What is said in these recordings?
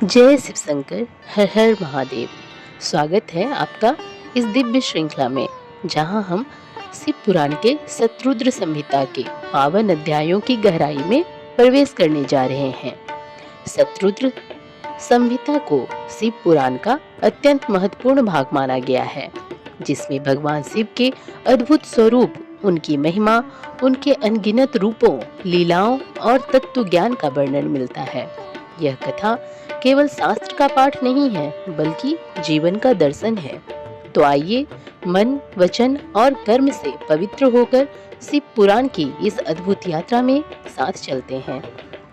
जय शिव शंकर, हर हर महादेव। स्वागत है आपका इस दिव्य श्रृंखला में, जहां हम शिव पुराण के शतरुद्र संहिता के पावन अध्यायों की गहराई में प्रवेश करने जा रहे हैं। शतरुद्र संहिता को शिव पुराण का अत्यंत महत्वपूर्ण भाग माना गया है, जिसमें भगवान शिव के अद्भुत स्वरूप, उनकी महिमा, उनके अनगिनत रूपों, लीलाओं और तत्व ज्ञान का वर्णन मिलता है। यह कथा केवल शास्त्र का पाठ नहीं है, बल्कि जीवन का दर्शन है। तो आइए मन, वचन और कर्म से पवित्र होकर शिव पुराण की इस अद्भुत यात्रा में साथ चलते हैं।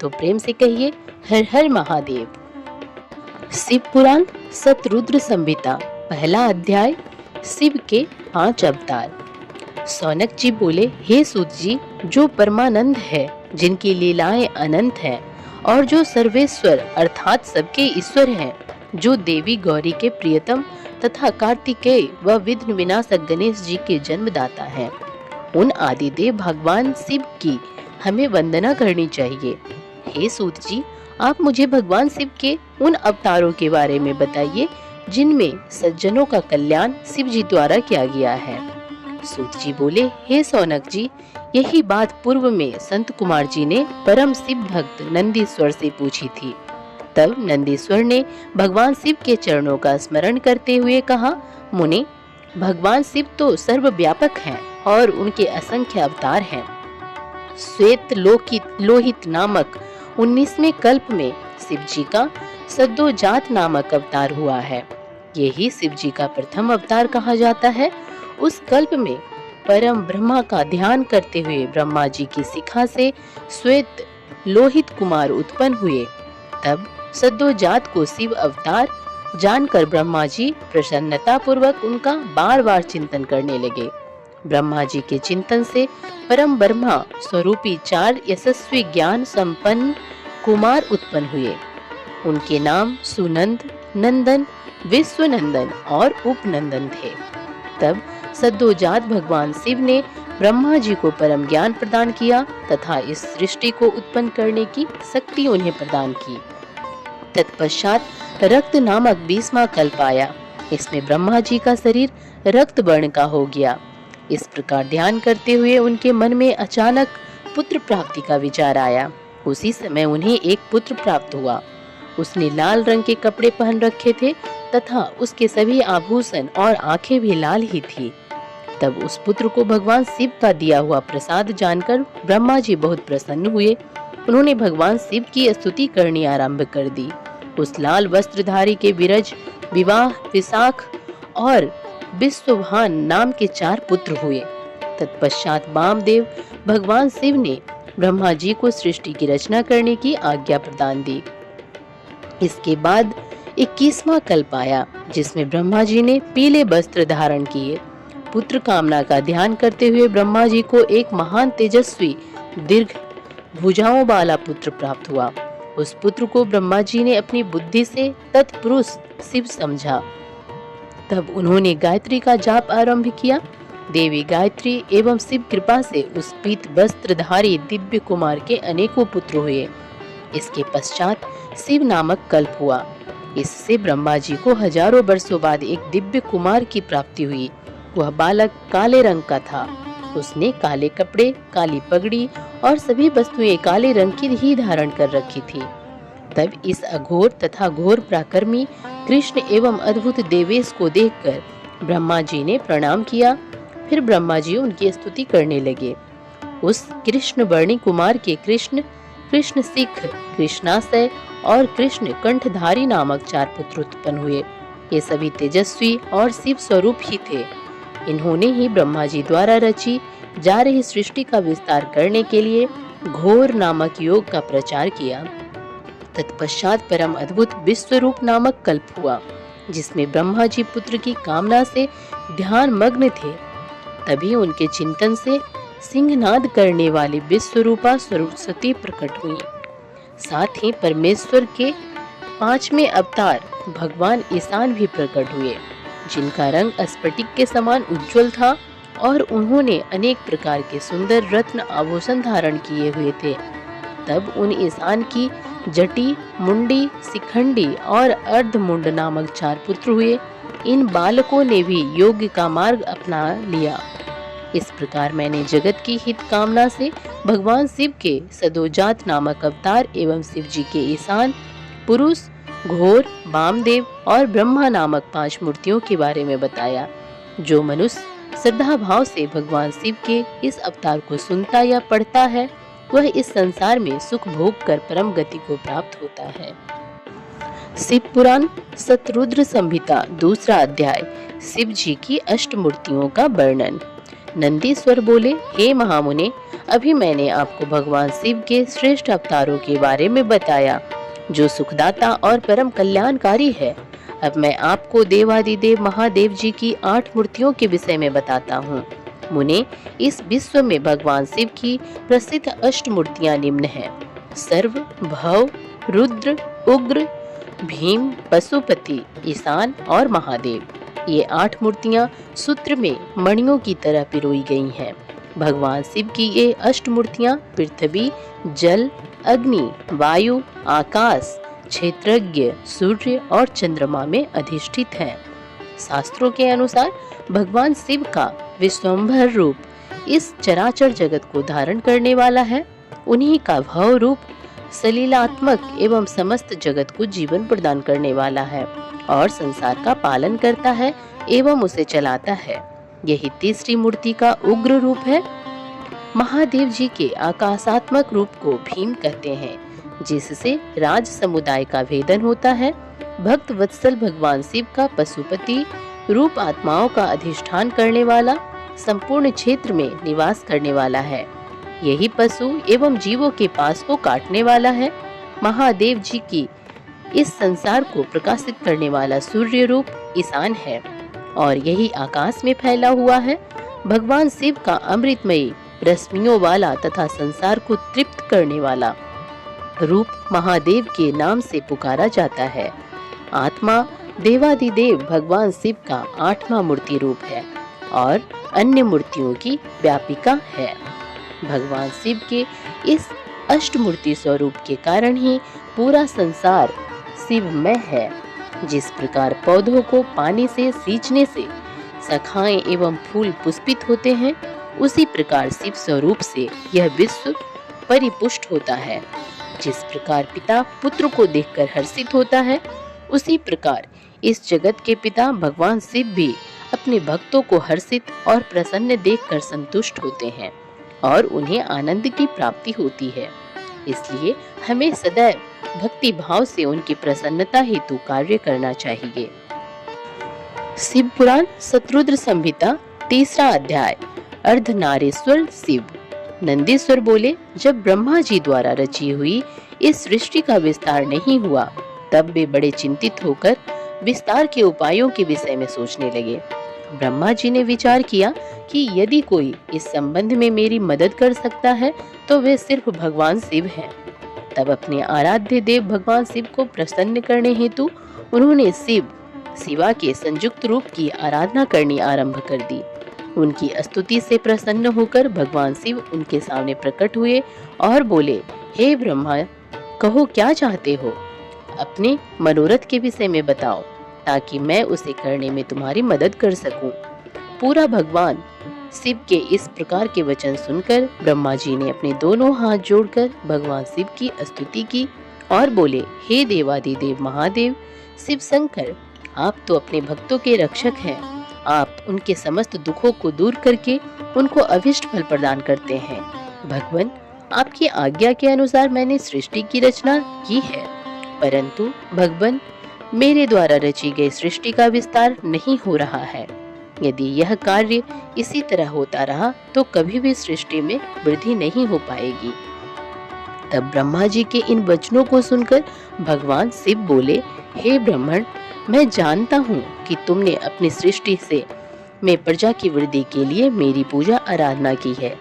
तो प्रेम से कहिए, हर हर महादेव। शिव पुराण शतरुद्र संहिता, पहला अध्याय, शिव के 5 अवतार। सौनक जी बोले, हे सूत जी, जो परमानंद है, जिनकी लीलाएं अनंत हैं और जो सर्वेश्वर अर्थात सबके ईश्वर हैं, जो देवी गौरी के प्रियतम तथा कार्तिकेय व विघ्न विनाशक गणेश जी के जन्मदाता हैं, उन आदिदेव भगवान शिव की हमें वंदना करनी चाहिए। हे सूत जी, आप मुझे भगवान शिव के उन अवतारों के बारे में बताइए जिनमें सज्जनों का कल्याण शिव जी द्वारा किया गया है। सूत जी बोले, हे सौनक जी, यही बात पूर्व में संत कुमार जी ने परम शिव भक्त नंदीश्वर से पूछी थी। तब नंदीश्वर ने भगवान शिव के चरणों का स्मरण करते हुए कहा, मुनि, भगवान शिव तो सर्वव्यापक हैं और उनके असंख्य अवतार हैं। श्वेत लोहित नामक 19वें कल्प में शिव जी का सद्योजात नामक अवतार हुआ है। यही शिव जी का प्रथम अवतार कहा जाता है। उस कल्प में परम ब्रह्मा का ध्यान करते हुए ब्रह्मा जी की शिखा से श्वेत लोहित कुमार उत्पन्न हुए। तब सद्योजात को शिव अवतार जानकर ब्रह्मा जी प्रसन्नता पूर्वक उनका बार बार चिंतन करने लगे। ब्रह्मा जी के चिंतन से परम ब्रह्मा स्वरूपी 4 यशस्वी ज्ञान संपन्न कुमार उत्पन्न हुए। उनके नाम सुनंद, नंदन, विश्वनंदन और उपनंदन थे। तब सद्योजात भगवान शिव ने ब्रह्मा जी को परम ज्ञान प्रदान किया तथा इस सृष्टि को उत्पन्न करने की शक्ति उन्हें प्रदान की। तत्पश्चात रक्त नामक 20वां कल्प आया। इसमें ब्रह्मा जी का शरीर रक्त वर्ण का हो गया। इस प्रकार ध्यान करते हुए उनके मन में अचानक पुत्र प्राप्ति का विचार आया। उसी समय उन्हें एक पुत्र प्राप्त हुआ। उसने लाल रंग के कपड़े पहन रखे थे तथा उसके सभी आभूषण और आंखें भी लाल ही थी। तब उस पुत्र को भगवान शिव का दिया हुआ प्रसाद जानकर ब्रह्मा जी बहुत प्रसन्न हुए। उन्होंने भगवान शिव की स्तुति करनी आरंभ कर दी। उस लाल वस्त्रधारी के विरज, विवाह, विशाख और विश्वभान नाम के 4 पुत्र हुए। तत्पश्चात वामदेव भगवान शिव ने ब्रह्मा जी को सृष्टि की रचना करने की आज्ञा प्रदान दी। इसके बाद 21वां कल्प आया, जिसमें ब्रह्मा जी ने पीले वस्त्र धारण किए। पुत्र कामना का ध्यान करते हुए ब्रह्मा जी को एक महान तेजस्वी दीर्घ भुजाओं वाला पुत्र प्राप्त हुआ। उस पुत्र को ब्रह्मा जी ने अपनी बुद्धि से तत्पुरुष शिव समझा। तब उन्होंने गायत्री का जाप आरंभ किया। देवी गायत्री एवं शिव कृपा से उस पीत वस्त्रधारी दिव्य कुमार के अनेकों पुत्र हुए। इसके पश्चात शिव नामक कल्प हुआ। इससे ब्रह्मा जी को हजारों वर्षों बाद एक दिव्य कुमार की प्राप्ति हुई। वह बालक काले रंग का था। उसने काले कपड़े, काली पगड़ी और सभी वस्तुएं काले रंग की ही धारण कर रखी थी। तब इस अघोर तथा घोर पराक्रमी कृष्ण एवं अद्भुत देवेश को देखकर ब्रह्मा जी ने प्रणाम किया। फिर ब्रह्मा जी उनकी स्तुति करने लगे। उस कृष्ण वर्णी कुमार के कृष्ण सिख, कृष्णाशय और कृष्ण कंठधारी नामक 4 पुत्र उत्पन्न हुए। ये सभी तेजस्वी और शिव स्वरूप ही थे। इन्होंने ही ब्रह्मा जी द्वारा रची जा रही सृष्टि का विस्तार करने के लिए घोर नामक योग का प्रचार किया। तत्पश्चात परम अद्भुत विश्वरूप नामक कल्प हुआ, जिसमें ब्रह्मा जी पुत्र की कामना से ध्यान मग्न थे। तभी उनके चिंतन से सिंहनाद करने वाली विश्वरूपा सरस्वती प्रकट हुई। साथ ही परमेश्वर के 5वें अवतार भगवान ईशान भी प्रकट हुए, जिनका रंग स्फटिक के समान उज्जवल था और उन्होंने अनेक प्रकार के सुंदर रत्न आभूषण धारण किए हुए थे। तब उन ईशान की जटी, मुंडी, शिखंडी और अर्धमुंड नामक 4 पुत्र हुए। इन बालकों ने भी योग का मार्ग अपना लिया। इस प्रकार मैंने जगत की हित कामना से भगवान शिव के सदोजात नामक अवतार एवं शिव जी के ईशान, पुरुष, घोर, वामदेव और ब्रह्मा नामक 5 मूर्तियों के बारे में बताया। जो मनुष्य श्रद्धा भाव से भगवान शिव के इस अवतार को सुनता या पढ़ता है, वह इस संसार में सुख भोग कर परम गति को प्राप्त होता है। शिव पुराण शतरुद्र संहिता 2रा अध्याय, शिव जी की अष्टमूर्तियों का वर्णन। नंदीश्वर बोले, हे महामुने, अभी मैंने आपको भगवान शिव के श्रेष्ठ अवतारों के बारे में बताया, जो सुखदाता और परम कल्याणकारी है। अब मैं आपको देवादिदेव महादेव जी की 8 मूर्तियों के विषय में बताता हूँ। मुने, इस विश्व में भगवान शिव की प्रसिद्ध अष्टमूर्तियां निम्न हैं: सर्व, भव, रुद्र, उग्र, भीम, पशुपति, ईशान और महादेव। ये 8 मूर्तियां सूत्र में मणियों की तरह पिरोई गई हैं। भगवान शिव की ये अष्टमूर्तियां पृथ्वी, जल, अग्नि, वायु, आकाश, क्षेत्रज्ञ, सूर्य और चंद्रमा में अधिष्ठित हैं। शास्त्रों के अनुसार भगवान शिव का विश्वंभर रूप इस चराचर जगत को धारण करने वाला है। उन्हीं का भव रूप सलीलात्मक एवं समस्त जगत को जीवन प्रदान करने वाला है और संसार का पालन करता है एवं उसे चलाता है। यही तीसरी मूर्ति का उग्र रूप है। महादेव जी के आकाशात्मक रूप को भीम कहते हैं, जिससे राज समुदाय का भेदन होता है। भक्त वत्सल भगवान शिव का पशुपति रूप आत्माओं का अधिष्ठान करने वाला, संपूर्ण क्षेत्र में निवास करने वाला है। यही पशु एवं जीवों के पास को काटने वाला है। महादेव जी की इस संसार को प्रकाशित करने वाला सूर्य रूप ईशान है और यही आकाश में फैला हुआ है। भगवान शिव का अमृतमयी रश्मियों वाला तथा संसार को तृप्त करने वाला रूप महादेव के नाम से पुकारा जाता है। आत्मा देवादिदेव भगवान शिव का 8वां मूर्ति रूप है और अन्य मूर्तियों की व्यापिका है। भगवान शिव के इस अष्टमूर्ति स्वरूप के कारण ही पूरा संसार शिवमय है। जिस प्रकार पौधों को पानी से सींचने से शाखाएं एवं फूल पुष्पित होते हैं, उसी प्रकार शिव स्वरूप से यह विश्व परिपुष्ट होता है। जिस प्रकार पिता पुत्र को देखकर हर्षित होता है, उसी प्रकार इस जगत के पिता भगवान शिव भी अपने भक्तों को हर्षित और प्रसन्न देखकर संतुष्ट होते हैं और उन्हें आनंद की प्राप्ति होती है। इसलिए हमें सदैव भक्ति भाव से उनकी प्रसन्नता हेतु कार्य करना चाहिए। शिव पुराण शतरुद्र संहिता 3रा अध्याय, अर्धनारीश्वर शिव। नंदीश्वर बोले, जब ब्रह्मा जी द्वारा रची हुई इस सृष्टि का विस्तार नहीं हुआ, तब वे बड़े चिंतित होकर विस्तार के उपायों के विषय में सोचने लगे। ब्रह्मा जी ने विचार किया कि यदि कोई इस संबंध में मेरी मदद कर सकता है तो वे सिर्फ भगवान शिव हैं। तब अपने आराध्य देव भगवान शिव को प्रसन्न करने हेतु उन्होंने शिवा के संयुक्त रूप की आराधना करनी आरंभ कर दी। उनकी स्तुति से प्रसन्न होकर भगवान शिव उनके सामने प्रकट हुए और बोले, हे ब्रह्मा, कहो क्या चाहते हो? अपने मनोरथ के विषय में बताओ ताकि मैं उसे करने में तुम्हारी मदद कर सकूं। पूरा भगवान शिव के इस प्रकार के वचन सुनकर ब्रह्मा जी ने अपने दोनों हाथ जोड़कर भगवान शिव की स्तुति की और बोले, हे देवादिदेव महादेव शिव शंकर, आप तो अपने भक्तों के रक्षक हैं। आप उनके समस्त दुखों को दूर करके उनको अभिष्ट फल प्रदान करते हैं। भगवान, आपकी आज्ञा के अनुसार मैंने सृष्टि की रचना की है, परंतु भगवान, मेरे द्वारा रची गई सृष्टि का विस्तार नहीं हो रहा है। यदि यह कार्य इसी तरह होता रहा तो कभी भी सृष्टि में वृद्धि नहीं हो पाएगी। तब ब्रह्मा जी के इन वचनों को सुनकर भगवान शिव बोले, हे ब्राह्मण, मैं जानता हूँ कि तुमने अपनी सृष्टि से में प्रजा की वृद्धि के लिए मेरी पूजा आराधना की है।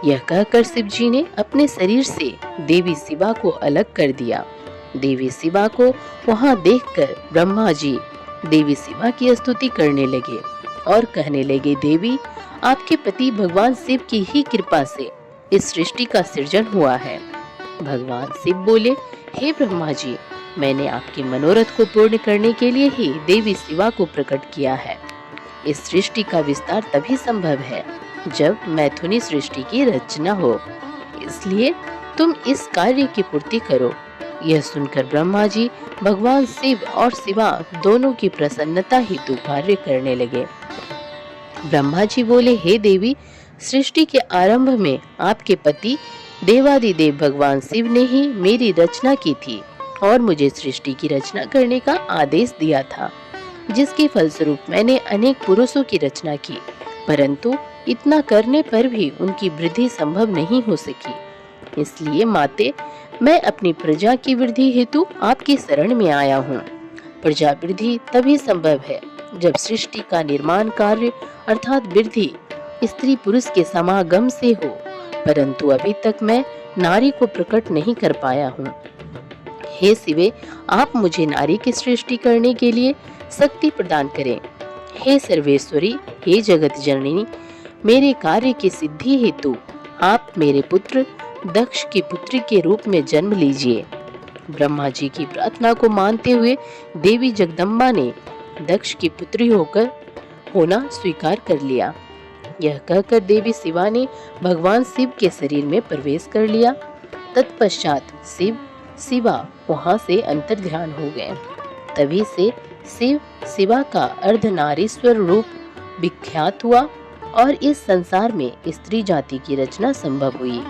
यह कहकर शिव जी ने अपने शरीर से देवी शिवा को अलग कर दिया। देवी शिवा को वहां देखकर ब्रह्मा जी देवी शिवा की स्तुति करने लगे और कहने लगे, देवी, आपके पति भगवान शिव की ही कृपा से इस सृष्टि का सृजन हुआ है। भगवान शिव बोले, हे ब्रह्मा जी, मैंने आपके मनोरथ को पूर्ण करने के लिए ही देवी शिवा को प्रकट किया है। इस सृष्टि का विस्तार तभी संभव है जब मैथुनी सृष्टि की रचना हो, इसलिए तुम इस कार्य की पूर्ति करो। यह सुनकर ब्रह्मा जी भगवान शिव और शिवा दोनों की प्रसन्नता हेतु कार्य करने लगे। ब्रह्मा जी बोले, हे देवी, सृष्टि के आरंभ में आपके पति देवादिदेव भगवान शिव ने ही मेरी रचना की थी और मुझे सृष्टि की रचना करने का आदेश दिया था, जिसके फलस्वरूप मैंने अनेक पुरुषों की रचना की, परंतु इतना करने पर भी उनकी वृद्धि संभव नहीं हो सकी। इसलिए माते, मैं अपनी प्रजा की वृद्धि हेतु आपकी शरण में आया हूँ। प्रजा वृद्धि तभी संभव है जब सृष्टि का निर्माण कार्य अर्थात वृद्धि स्त्री पुरुष के समागम से हो, परंतु अभी तक मैं नारी को प्रकट नहीं कर पाया हूँ। हे शिवे, आप मुझे नारी की सृष्टि करने के लिए शक्ति प्रदान करें। हे सर्वेश्वरी, हे जगत जननी, मेरे कार्य की सिद्धि हेतु आप मेरे पुत्र दक्ष की पुत्री के रूप में जन्म लीजिए। ब्रह्मा जी की प्रार्थना को मानते हुए देवी जगदम्बा ने दक्ष की पुत्री होना स्वीकार कर लिया। यह कहकर देवी शिवा ने भगवान शिव के शरीर में प्रवेश कर लिया। तत्पश्चात शिव शिवा वहां से अंतर्ध्यान हो गए। तभी से शिव शिवा का अर्धनारीश्वर रूप विख्यात हुआ और इस संसार में स्त्री जाति की रचना संभव हुई।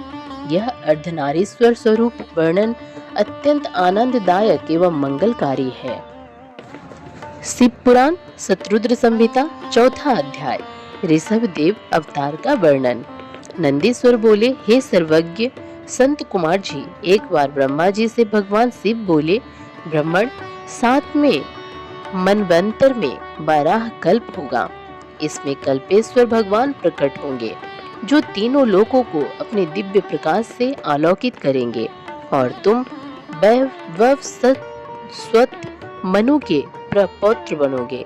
यह अर्धनारीश्वर स्वरूप वर्णन अत्यंत आनंददायक एवं मंगलकारी है। शिव पुराण शत्रुद्र संहिता, चौथा अध्याय, ऋषभ देव अवतार का वर्णन। नंदीश्वर बोले, हे सर्वज्ञ संत कुमार जी, एक बार ब्रह्मा जी से भगवान शिव बोले, ब्राह्मण, 7वें मनवंतर में 12 कल्प होगा। इसमें कल्पेश्वर भगवान प्रकट होंगे, जो तीनों लोकों को अपने दिव्य प्रकाश से आलोकित करेंगे और तुम वैभव स्वत मनु के प्रपौत्र बनोगे।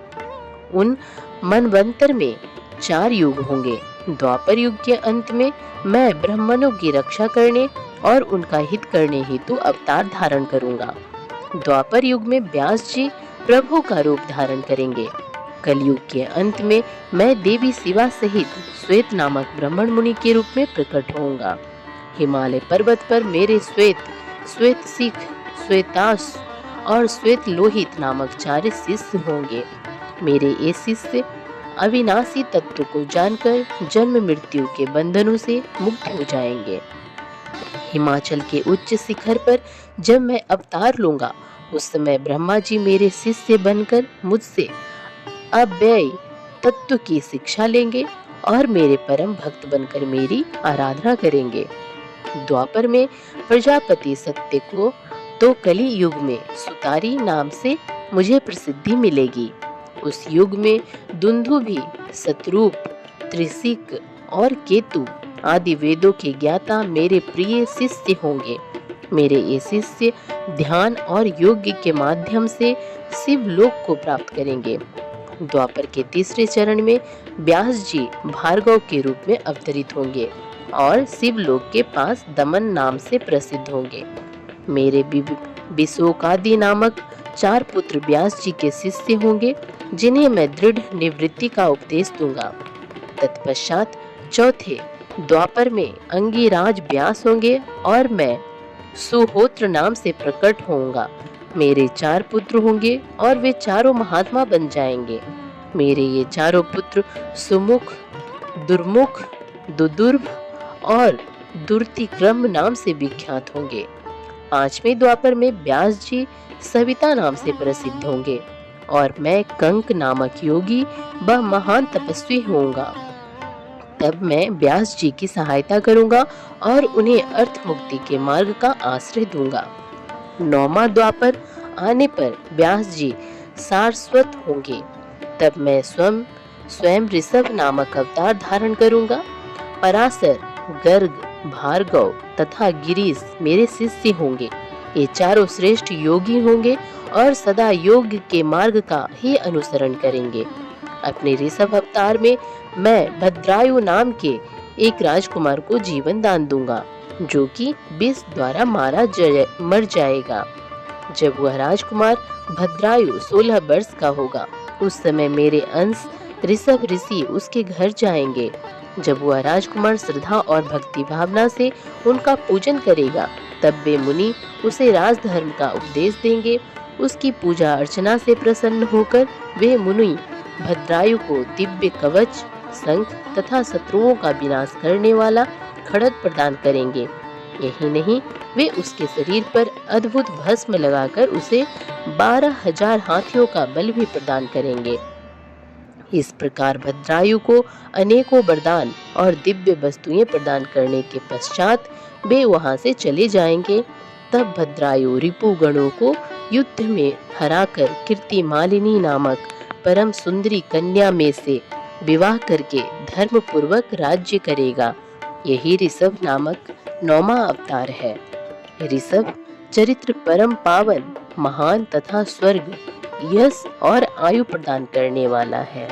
उन मनवंतर में 4 युग होंगे। द्वापर युग के अंत में मैं ब्राह्मणों की रक्षा करने और उनका हित करने हेतु अवतार धारण करूंगा। द्वापर युग में व्यास जी प्रभु का रूप धारण करेंगे। कलयुग के अंत में मैं देवी शिवा सहित श्वेत नामक ब्राह्मण मुनि के रूप में प्रकट होऊंगा। हिमालय पर्वत पर मेरे श्वेत सिख, श्वेताश और श्वेत लोहित नामक 4 शिष्य होंगे। मेरे ये शिष्य अविनाशी तत्व को जानकर जन्म मृत्यु के बंधनों से मुक्त हो जाएंगे। हिमाचल के उच्च शिखर पर जब मैं अवतार लूंगा, उस समय ब्रह्मा जी मेरे शिष्य बनकर मुझसे अव्यय तत्व की शिक्षा लेंगे और मेरे परम भक्त बनकर मेरी आराधना करेंगे। द्वापर में प्रजापति सत्य को तो कली युग में सुतारी नाम से मुझे प्रसिद्धि मिलेगी। उस युग में दुंदुभि, शतरूप, त्रिशिक और केतु आदि वेदों के ज्ञाता मेरे प्रिय शिष्य होंगे। मेरे ये शिष्य ध्यान और योग के माध्यम से शिव लोक को प्राप्त करेंगे। द्वापर के 3रे चरण में व्यास जी भार्गव के रूप में अवतरित होंगे और शिव लोक के पास दमन नाम से प्रसिद्ध होंगे। मेरे विशोकादि नामक 4 पुत्र व्यास जी के शिष्य होंगे, जिन्हें मैं दृढ़ निवृत्ति का उपदेश दूंगा। तत्पश्चात चौथे द्वापर में अंगिराज व्यास होंगे और मैं सुहोत्र नाम से प्रकट होऊंगा। मेरे 4 पुत्र होंगे और वे चारों महात्मा बन जाएंगे। मेरे ये चारों पुत्र सुमुख, दुर्मुख, दुदुर्भ और दुर्तिक्रम नाम से विख्यात होंगे। 5वें द्वापर में व्यास जी सविता नाम से प्रसिद्ध होंगे और मैं कंक नामक योगी व महान तपस्वी होऊंगा। तब मैं व्यास जी की सहायता करूंगा और उन्हें अर्थ मुक्ति के मार्ग का आश्रय दूंगा। 9वां द्वापर आने पर व्यास जी सारस्वत होंगे। तब मैं स्वयं ऋषभ नामक अवतार धारण करूंगा। पराशर, गर्ग, भार्गव तथा गिरीश मेरे शिष्य होंगे। ये चारों श्रेष्ठ योगी होंगे और सदा योग के मार्ग का ही अनुसरण करेंगे। अपने ऋषभ अवतार में मैं भद्रायु नाम के एक राजकुमार को जीवन दान दूंगा। जो कि विष द्वारा मर जाएगा। जब वह राजकुमार भद्रायु 16 वर्ष का होगा, उस समय मेरे अंश ऋषभ ऋषि उसके घर जाएंगे। जब वह राजकुमार श्रद्धा और भक्ति भावना से उनका पूजन करेगा, तब वे मुनि उसे राजधर्म का उपदेश देंगे। उसकी पूजा अर्चना से प्रसन्न होकर वे मुनि भद्रायु को दिव्य कवच, शंख तथा शत्रुओं का विनाश करने वाला खड्ग प्रदान करेंगे। यही नहीं, वे उसके शरीर पर अद्भुत भस्म लगाकर उसे 12,000 हाथियों का बल भी प्रदान करेंगे। इस प्रकार भद्रायु को अनेकों वरदान और दिव्य वस्तुएं प्रदान करने के पश्चात वे वहां से चले जाएंगे। तब भद्रायु रिपु गणों को युद्ध में हराकर कीर्ति मालिनी नामक परम सुंदरी कन्या में से विवाह करके धर्म पूर्वक राज्य करेगा। यही ऋषभ नामक 9वां अवतार है। ऋषभ चरित्र परम पावन, महान तथा स्वर्ग, यश और आयु प्रदान करने वाला है।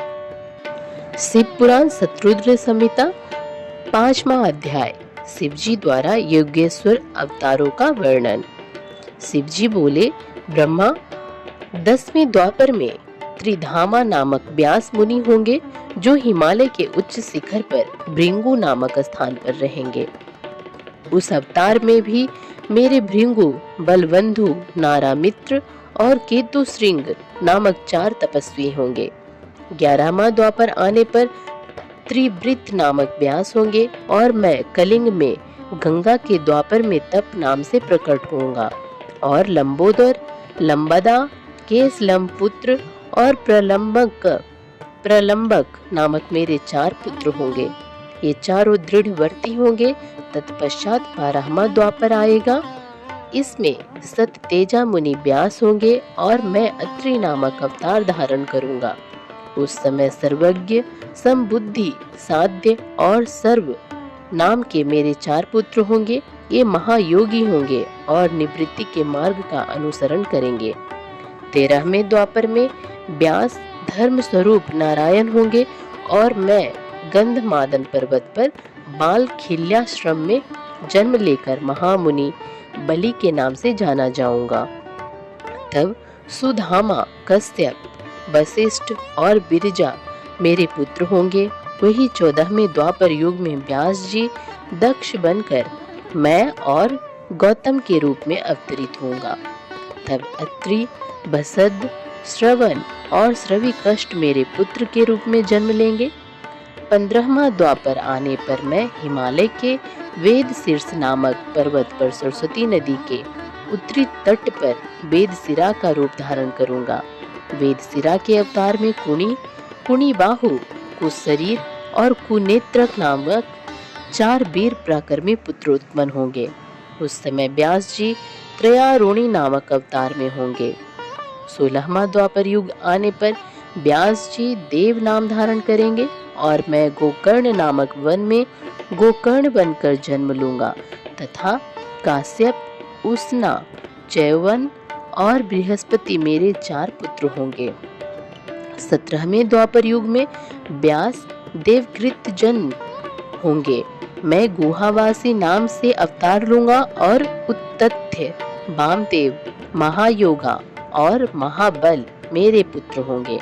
शिव पुराण शत्रुद्र संहिता 5वां अध्याय, शिवजी द्वारा योगेश्वर अवतारों का वर्णन। शिवजी बोले, ब्रह्मा 10वें द्वापर में त्रिधामा नामक व्यास मुनि होंगे, जो हिमालय के उच्च शिखर पर भृंगु नामक स्थान पर रहेंगे। उस अवतार में भी मेरे भृंगु, बलबंधु, नारामित्र और केतु श्रृंग नामक 4 तपस्वी होंगे। 11वां द्वापर आने पर त्रिवृत नामक व्यास होंगे और मैं कलिंग में गंगा के द्वापर में तप नाम से प्रकट होऊंगा। और लंबोदर, लंबदा, केसलम पुत्र और प्रलंबक नामक मेरे 4 पुत्र होंगे। ये चारों दृढ़ वर्ती होंगे। तत्पश्चात 12वां द्वापर आएगा। इसमें सत तेजा मुनि व्यास होंगे और मैं अत्रि नामक अवतार धारण करूंगा। उस समय सर्वज्ञ, समबुद्धि, साध्य और सर्व नाम के मेरे 4 पुत्र होंगे। ये महायोगी होंगे और निवृत्ति के मार्ग का अनुसरण करेंगे। 13वें द्वापर में व्यास धर्म स्वरूप नारायण होंगे और मैं गंधमादन पर्वत पर बाल खिल्याश्रम में जन्म लेकर महामुनि बलि के नाम से जाना जाऊंगा। तब सुधामा, कश्यप, वशिष्ठ और बिरजा मेरे पुत्र होंगे। वही 14वें द्वापर युग में व्यास जी दक्ष बनकर मैं और गौतम के रूप में अवतरित होऊंगा। तब अत्रि, बसद, श्रवण और श्रवि कष्ट मेरे पुत्र के रूप में जन्म लेंगे। 15वां द्वापर आने पर मैं हिमालय के वेद शीर्ष नामक पर्वत पर सरस्वती नदी के उत्तरी तट पर वेदशिरा का रूप धारण करूंगा। वेदशिरा के अवतार में कुणी बाहु, कुशरीर और कुनेत्रक नामक 4 वीर पराक्रमी पुत्र उत्पन्न होंगे। उस समय व्यास जी त्रयारुणी नामक अवतार में होंगे। 16वां द्वापर युग आने पर व्यास जी देव नाम धारण करेंगे और मैं गोकर्ण नामक वन में गोकर्ण बनकर जन्म लूंगा तथा काश्यप, उष्णा, चैवन और बृहस्पति मेरे 4 पुत्र होंगे। 17वें द्वापर युग में व्यास देवकृत जन्म होंगे। मैं गुहावासी नाम से अवतार लूंगा और उत्तथ्य, वामदेव, महायोगा और महाबल मेरे पुत्र होंगे।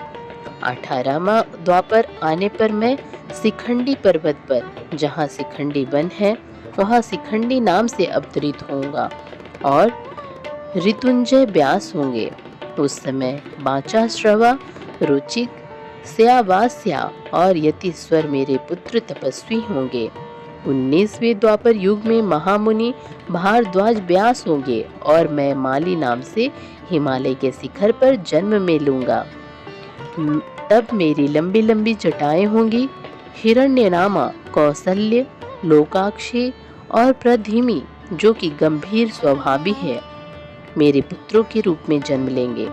18वां द्वापर आने पर मैं शिखंडी पर्वत पर, जहाँ शिखंडी वन है, वहाँ शिखंडी नाम से अवतरित होऊंगा और ऋतुंजय व्यास होंगे। उस समय बाचा, श्रवा, रुचिक, स्यावास्या और यतीश्वर मेरे पुत्र तपस्वी होंगे। 19वें द्वापर युग में महामुनि भारद्वाज व्यास होंगे और मैं माली नाम से हिमालय के शिखर पर जन्म में लूंगा। तब मेरी लंबी लंबी जटाएं होंगी। हिरण्यनामा, कौसल्य, लोकाक्षी और प्रधिमी, जो कि गंभीर स्वभावी है, मेरे पुत्रों के रूप में जन्म लेंगे।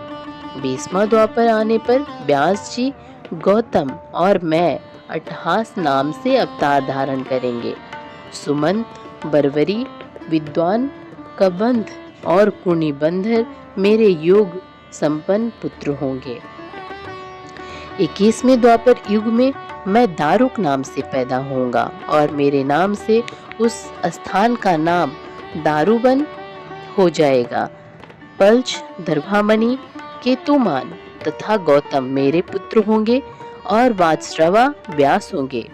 20वां द्वापर आने पर व्यास जी गौतम और मैं अट्टहास नाम से अवतार धारण करेंगे। सुमंत, बर्वरी, विद्वान, कबंध और कुणिबंधर मेरे योग संपन्न पुत्र होंगे। 21वें द्वापर युग में मैं दारुक नाम से पैदा होऊंगा और मेरे नाम से उस स्थान का नाम दारुबन हो जाएगा। पल्च, दर्भामणि, केतुमान तथा गौतम मेरे पुत्र होंगे और वाजश्रवा व्यास होंगे।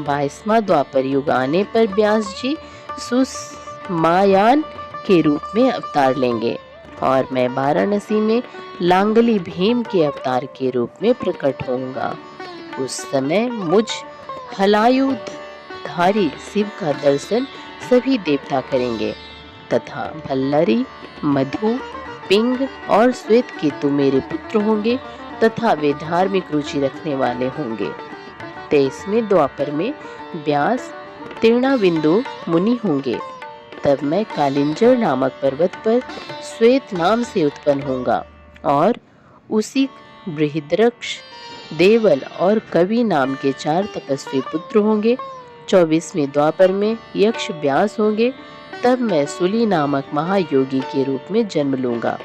22वां द्वापर युग आने पर व्यास जी सुषमायान के रूप में अवतार लेंगे और मैं वाराणसी में लांगली भीम के अवतार के रूप में प्रकट होऊंगा। उस समय मुझ हलायुधारी शिव का दर्शन सभी देवता करेंगे तथा भल्लरी, मधु, पिंग और श्वेत केतु मेरे पुत्र होंगे तथा वे धार्मिक रुचि रखने वाले होंगे। 23वें द्वापर में व्यास तीर्णाविंदु मुनि होंगे। तब मैं कालिंजर नामक पर्वत पर श्वेत नाम से उत्पन्न होऊंगा और उसी बृहद्रक्ष, देवल और कवि नाम के 4 तपस्वी पुत्र होंगे। 24वें द्वापर में यक्ष व्यास होंगे। तब मैं सुली नामक महायोगी के रूप में जन्म लूंगा।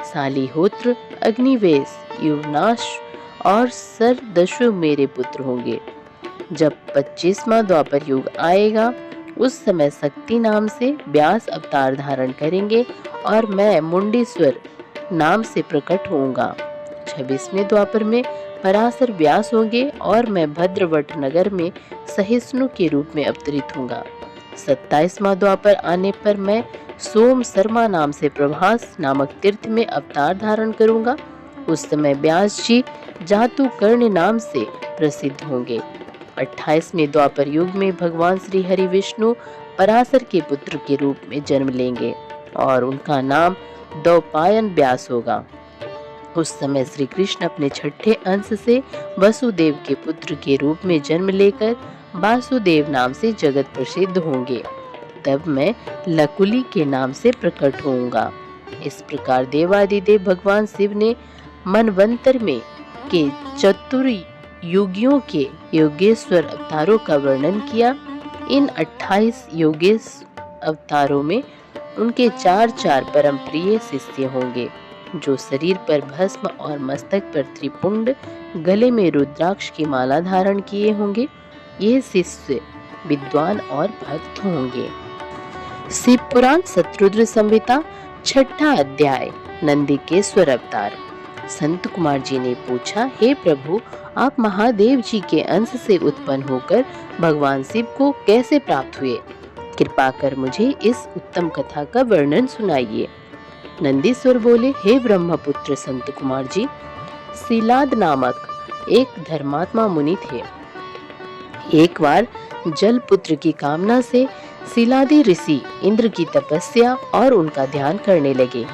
सालिहोत्र, अग्निवेश, युवनाश और सरदस्यु मेरे पुत्र होंगे। जब 25वां द्वापर युग आएगा उस समय शक्ति नाम से व्यास अवतार धारण करेंगे और मैं मुंडेश्वर नाम से प्रकट होऊंगा। 26वें द्वापर में पराशर व्यास होंगे और मैं भद्रवट नगर में सहिष्णु के रूप में अवतरित होऊंगा। 27वां द्वापर आने पर मैं सोम शर्मा नाम से प्रभास नामक तीर्थ में अवतार धारण करूंगा। उस समय व्यास जी जातु कर्ण नाम से प्रसिद्ध होंगे। 28वें द्वापर युग में भगवान श्री हरि विष्णु पराशर के पुत्र के रूप में जन्म लेंगे और उनका नाम द्वैपायन व्यास होगा। उस समय श्री कृष्ण अपने छठे अंश से वसुदेव के पुत्र के रूप में जन्म लेकर वासुदेव नाम से जगत प्रसिद्ध होंगे। तब मैं लकुली के नाम से प्रकट होऊंगा। इस प्रकार देवादिदेव भगवान शिव ने मनवंतर में के चतुर्युगियों के योगेश्वर अवतारों का वर्णन किया। इन 28 योगेश अवतारों में उनके 4 परम प्रिय शिष्य होंगे जो शरीर पर भस्म और मस्तक पर त्रिपुंड, गले में रुद्राक्ष की माला धारण किए होंगे। ये शिष्य विद्वान और भक्त होंगे। शिव पुराण शत्रुद्र संहिता 6ठा अध्याय, नंदिकेश्वर अवतार। संत कुमार जी ने पूछा, हे प्रभु, आप महादेव जी के अंश से उत्पन्न होकर भगवान शिव को कैसे प्राप्त हुए? कृपा कर मुझे इस उत्तम कथा का वर्णन सुनाइए। नंदीश्वर बोले, हे ब्रह्मपुत्र संत कुमार जी, सीलाद नामक एक धर्मात्मा मुनि थे। एक बार जल पुत्र की कामना से सीलादी ऋषि इंद्र की तपस्या और उनका ध्यान करने लगे।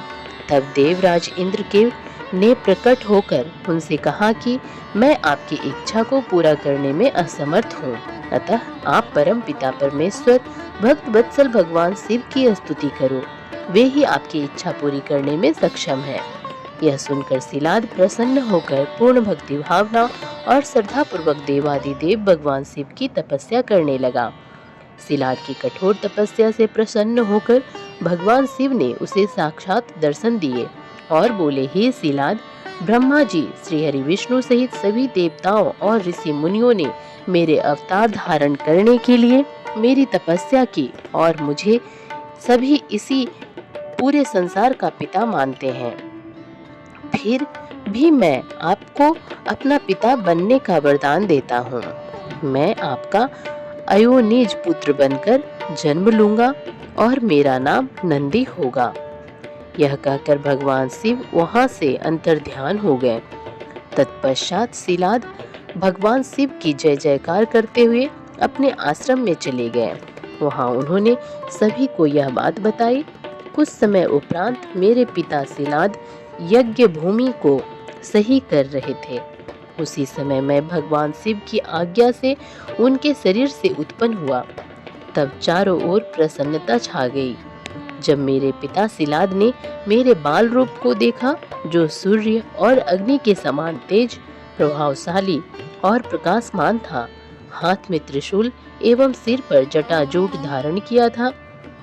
तब देवराज इंद्र के ने प्रकट होकर उनसे कहा कि मैं आपकी इच्छा को पूरा करने में असमर्थ हूँ, अतः आप परम पिता परमेश्वर भक्त वत्सल भगवान शिव की स्तुति करो, वे ही आपकी इच्छा पूरी करने में सक्षम है। यह सुनकर सीलाद प्रसन्न होकर पूर्ण भक्ति भावना और श्रद्धा पूर्वक देवादिदेव भगवान शिव की तपस्या करने लगा। सीलाद की कठोर तपस्या से प्रसन्न होकर भगवान शिव ने उसे साक्षात दर्शन दिए और बोले, हे सीलाद, ब्रह्मा जी, श्री हरि विष्णु सहित सभी देवताओं और ऋषि मुनियों ने मेरे अवतार धारण करने के लिए मेरी तपस्या की और मुझे सभी इसी पूरे संसार का पिता मानते हैं। फिर भी मैं आपको अपना पिता बनने का वरदान देता हूँ। मैं आपका अयोनिज पुत्र बनकर जन्म लूंगा और मेरा नाम नंदी होगा। यह कहकर भगवान शिव वहां से अंतर्ध्यान हो गए। तत्पश्चात सीलाद भगवान शिव की जय जयकार करते हुए अपने आश्रम में चले गए। वहां उन्होंने सभी को यह बात बताई। कुछ समय उपरांत मेरे पिता सीलाद यज्ञ भूमि को सही कर रहे थे। उसी समय मैं भगवान शिव की आज्ञा से उनके शरीर से उत्पन्न हुआ। तब चारों ओर प्रसन्नता छा गई। जब मेरे पिता सीलाद ने मेरे बाल रूप को देखा, जो सूर्य और अग्नि के समान तेज, प्रभावशाली और प्रकाशमान था, हाथ में त्रिशूल एवं सिर पर जटाजूट धारण किया था,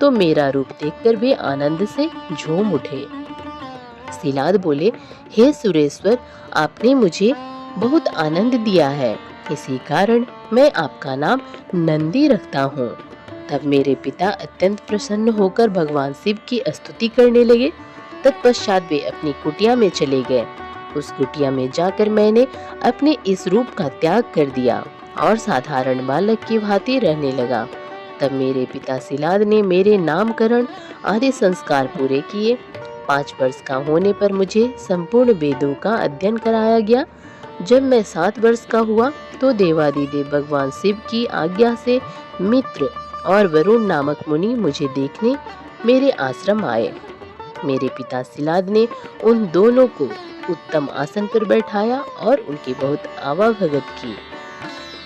तो मेरा रूप देखकर वे आनंद से झूम उठे। सीलाद बोले, हे सुरेश्वर, आपने मुझे बहुत आनंद दिया है। इसी कारण मैं आपका नाम नंदी रखता हूँ। तब मेरे पिता अत्यंत प्रसन्न होकर भगवान शिव की स्तुति करने लगे। तत्पश्चात वे अपनी कुटिया में चले गए। उस कुटिया में जाकर मैंने अपने इस रूप का त्याग कर दिया और साधारण बालक की भांति रहने लगा। तब मेरे पिता शिलाद ने मेरे नामकरण आदि संस्कार पूरे किए। 5 वर्ष का होने पर मुझे संपूर्ण वेदों का अध्ययन कराया गया। जब मैं 7 वर्ष का हुआ तो देवादिदेव भगवान शिव की आज्ञा से मित्र और वरुण नामक मुनि मुझे देखने मेरे आश्रम आए। मेरे पिता शिलाद ने उन दोनों को उत्तम आसन पर बैठाया और उनकी बहुत आवाभगत की।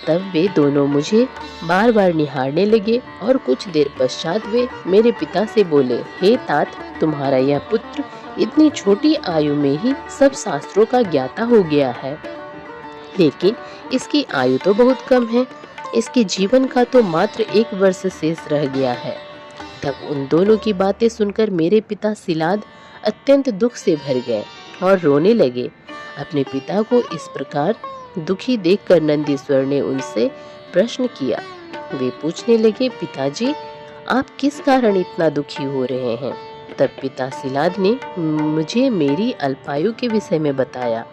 तब वे दोनों मुझे बार बार निहारने लगे और कुछ देर पश्चात वे मेरे पिता से बोले, हे तात, तुम्हारा यह पुत्र इतनी छोटी आयु में ही सब शास्त्रों का ज्ञाता हो गया है, लेकिन इसकी आयु तो बहुत कम है। इसके जीवन का तो मात्र 1 वर्ष शेष रह गया है। तब उन दोनों की बातें सुनकर मेरे पिता शिलाद अत्यंत दुख से भर गए और रोने लगे। अपने पिता को इस प्रकार दुखी देखकर नंदीश्वर ने उनसे प्रश्न किया। वे पूछने लगे, पिताजी, आप किस कारण इतना दुखी हो रहे हैं? तब पिता शिलाद ने मुझे मेरी अल्पायु के विषय में बताया।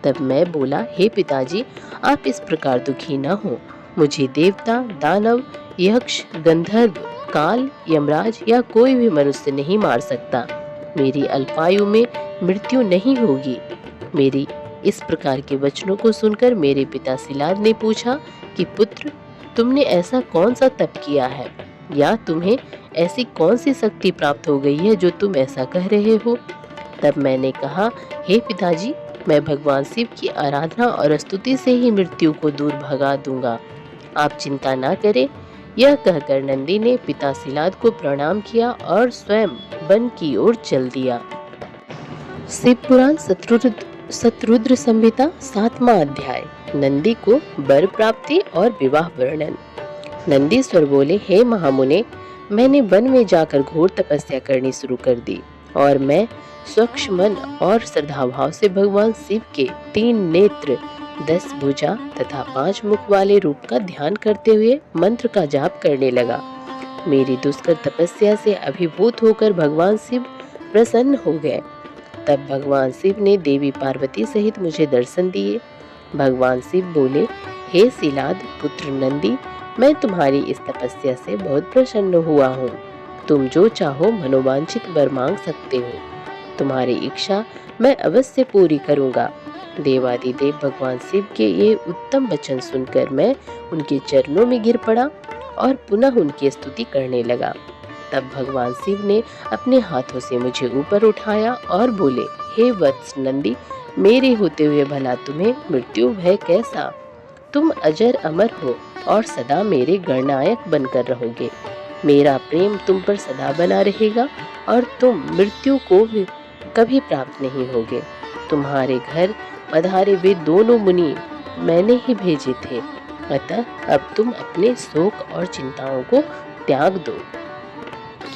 तब मैं बोला, हे पिताजी, आप इस प्रकार दुखी न हो। मुझे देवता, दानव, यक्ष, गंधर्व, काल, यमराज या कोई भी मनुष्य नहीं मार सकता। मेरी अल्पायु में मृत्यु नहीं होगी। मेरी इस प्रकार के वचनों को सुनकर मेरे पिता शिलाद ने पूछा कि पुत्र, तुमने ऐसा कौन सा तप किया है या तुम्हें ऐसी कौन सी शक्ति प्राप्त हो गई है जो तुम ऐसा कह रहे हो? तब मैंने कहा, हे पिताजी, मैं भगवान शिव की आराधना और स्तुति से ही मृत्यु को दूर भगा दूंगा। आप चिंता ना करें। यह कहकर नंदी ने पिता शिलाद को प्रणाम किया और स्वयं वन की ओर चल दिया। शिव पुराण शत्रुद्र संहिता 7वां अध्याय। नंदी को वर प्राप्ति और विवाह वर्णन। नंदीश्वर बोले, हे महामुने, मैंने वन में जाकर घोर तपस्या करनी शुरू कर दी और मैं स्वच्छ मन और श्रद्धाभाव से भगवान शिव के 3 नेत्र, 10 भुजा तथा 5 मुख वाले रूप का ध्यान करते हुए मंत्र का जाप करने लगा। मेरी दुष्कर तपस्या से अभिभूत होकर भगवान शिव प्रसन्न हो गए। तब भगवान शिव ने देवी पार्वती सहित मुझे दर्शन दिए। भगवान शिव बोले, हे शिलाद पुत्र नंदी, मैं तुम्हारी इस तपस्या से बहुत प्रसन्न हुआ हूँ। तुम जो चाहो मनोवांछित वर मांग सकते हो। तुम्हारी इच्छा मैं अवश्य पूरी करूँगा। देवादिदेव भगवान शिव के ये उत्तम वचन सुनकर मैं उनके चरणों में गिर पड़ा और पुनः उनकी स्तुति करने लगा। तब भगवान शिव ने अपने हाथों से मुझे ऊपर उठाया और बोले, हे वत्स नंदी, मेरे होते हुए भला तुम्हें मृत्यु भय कैसा? तुम अजर अमर हो और सदा मेरे गणनायक बनकर रहोगे। मेरा प्रेम तुम पर सदा बना रहेगा और तुम मृत्यु को भी कभी प्राप्त नहीं होगे। तुम्हारे घर पधारे वे दोनों मुनि मैंने ही भेजे थे, अतः अब तुम अपने शोक और चिंताओं को त्याग दो।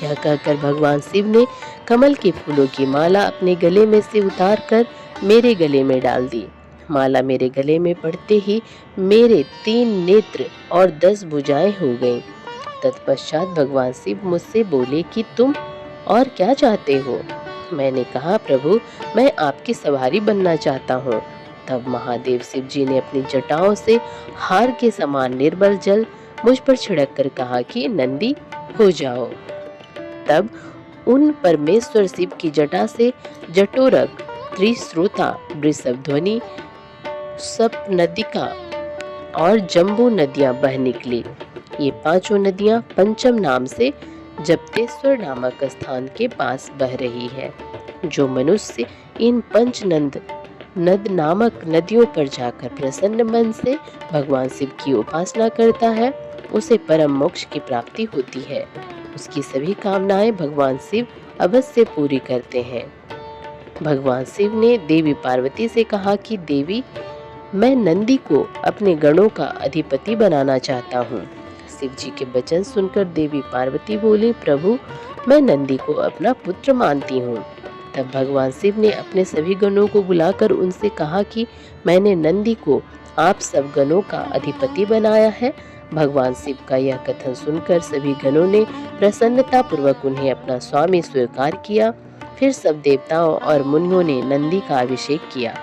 यह कहकर भगवान शिव ने कमल के फूलों की माला अपने गले में से उतार कर मेरे गले में डाल दी। माला मेरे गले में पड़ते ही मेरे 3 नेत्र और 10 भुजाएं हो गईं। तत्पश्चात भगवान शिव मुझसे बोले कि तुम और क्या चाहते हो? मैंने कहा, प्रभु, मैं आपकी सवारी बनना चाहता हूँ। तब महादेव शिव जी ने अपनी जटाओं से हार के समान निर्मल जल मुझ पर छिड़क कर कहा कि नंदी हो जाओ। तब उन परमेश्वर शिव की जटा से जटोरक, त्रिश्रोता, वृषभध्वनि, सप्तनदिका और जम्बू नदियां बह निकली। ये 5 नदियां पंचम नाम से जप्तेश्वर नामक स्थान के पास बह रही है। जो मनुष्य इन 5 नद नामक नदियों पर जाकर प्रसन्न मन से भगवान शिव की उपासना करता है, उसे परम मोक्ष की प्राप्ति होती है। उसकी सभी कामनाएं भगवान शिव अवश्य पूरी करते हैं। भगवान शिव ने देवी पार्वती से कहा कि देवी, मैं नंदी को अपने गणों का अधिपति बनाना चाहता हूँ। शिव जी के वचन सुनकर देवी पार्वती बोली, प्रभु, मैं नंदी को अपना पुत्र मानती हूँ। तब भगवान शिव ने अपने सभी गणों को बुलाकर उनसे कहा कि मैंने नंदी को आप सब गणों का अधिपति बनाया है। भगवान शिव का यह कथन सुनकर सभी गणों ने प्रसन्नता पूर्वक उन्हें अपना स्वामी स्वीकार किया। फिर सब देवताओं और मुनियों ने नंदी का अभिषेक किया।